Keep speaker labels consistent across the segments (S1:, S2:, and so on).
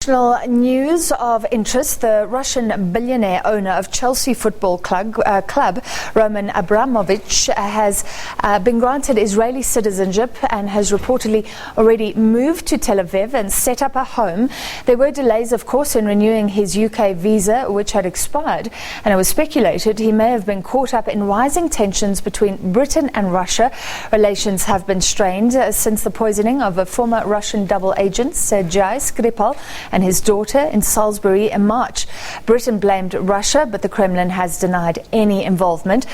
S1: News of interest: the Russian billionaire owner of Chelsea football club, Roman Abramovich, has been granted Israeli citizenship and has reportedly already moved to Tel Aviv and set up a home. There were delays, of course, in renewing his UK visa, which had expired, and it was speculated he may have been caught up in rising tensions between Britain and Russia. Relations have been strained since the poisoning of a former Russian double agent, Sergei Skripal, and his daughter in Salisbury in March. Britain blamed Russia, but the Kremlin has denied any involvement.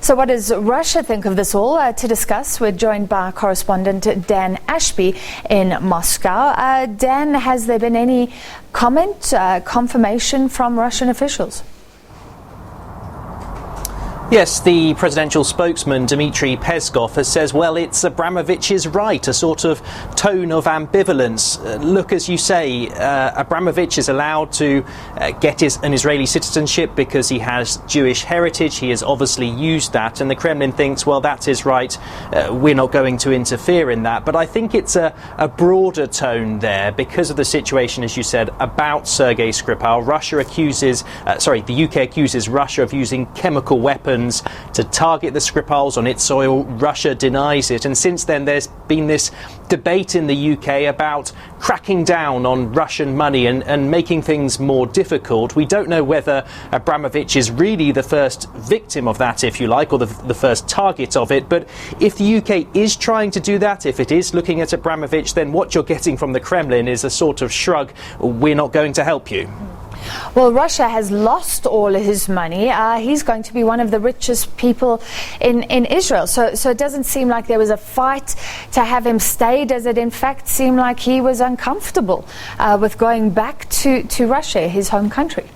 S1: So what does Russia think of this all? To discuss, we're joined by correspondent Dan Ashby in Moscow. Dan, has there been any confirmation from Russian officials?
S2: Yes, the presidential spokesman Dmitry Peskov has said, well, it's Abramovich's right, a sort of tone of ambivalence. Look, as you say, Abramovich is allowed to get an Israeli citizenship because he has Jewish heritage. He has obviously used that, and the Kremlin thinks, well, that's his right. We're not going to interfere in that. But I think it's a broader tone there because of the situation, as you said, about Sergei Skripal. The UK accuses Russia of using chemical weapons to target the Skripals on its soil. Russia denies it, and since then there's been this debate in the UK about cracking down on Russian money and making things more difficult. We don't know whether Abramovich is really the first victim of that, if you like, or the first target of it, but if the UK is trying to do that, if it is looking at Abramovich, then what you're getting from the Kremlin is a sort of shrug. We're not going to help you.
S1: Well, Russia has lost all his money. He's going to be one of the richest people in Israel. So it doesn't seem like there was a fight to have him stay. Does it in fact seem like he was uncomfortable with going back to Russia, his home country?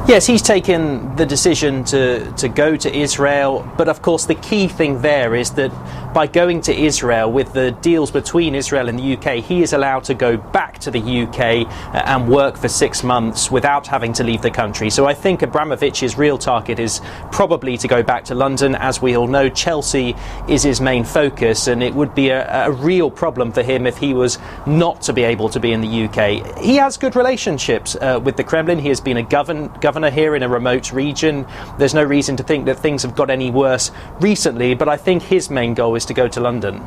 S2: Yes, he's taken the decision to go to Israel, but of course the key thing there is that by going to Israel, with the deals between Israel and the UK, he is allowed to go back to the UK and work for 6 months without having to leave the country. So I think Abramovich's real target is probably to go back to London. As we all know, Chelsea is his main focus, and it would be a real problem for him if he was not to be able to be in the UK. He has good relationships with the Kremlin. He has been a governor here in a remote region. There's no reason to think that things have got any worse recently, but I think his main goal is to go to London.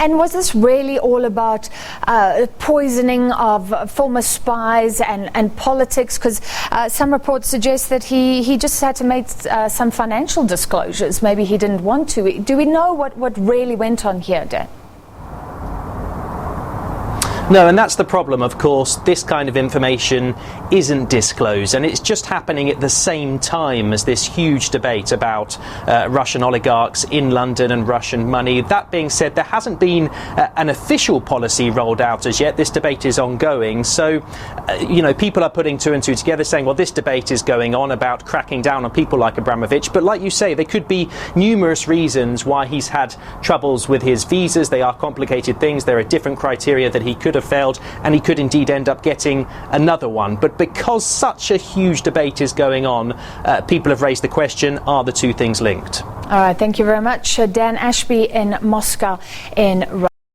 S1: And was this really all about poisoning of former spies and politics? Because some reports suggest that he just had to make some financial disclosures. Maybe he didn't want to. Do we know what really went on here, Dan?
S2: No, and that's the problem, of course. This kind of information isn't disclosed, and it's just happening at the same time as this huge debate about Russian oligarchs in London and Russian money. That being said, there hasn't been an official policy rolled out as yet. This debate is ongoing, so people are putting two and two together, saying, well, this debate is going on about cracking down on people like Abramovich, but like you say, there could be numerous reasons why he's had troubles with his visas. They are complicated things. There are different criteria that he could have failed, and he could indeed end up getting another one. But because such a huge debate is going on, people have raised the question, are the two things linked?
S1: All right, thank you very much. Dan Ashby in Moscow in Russia.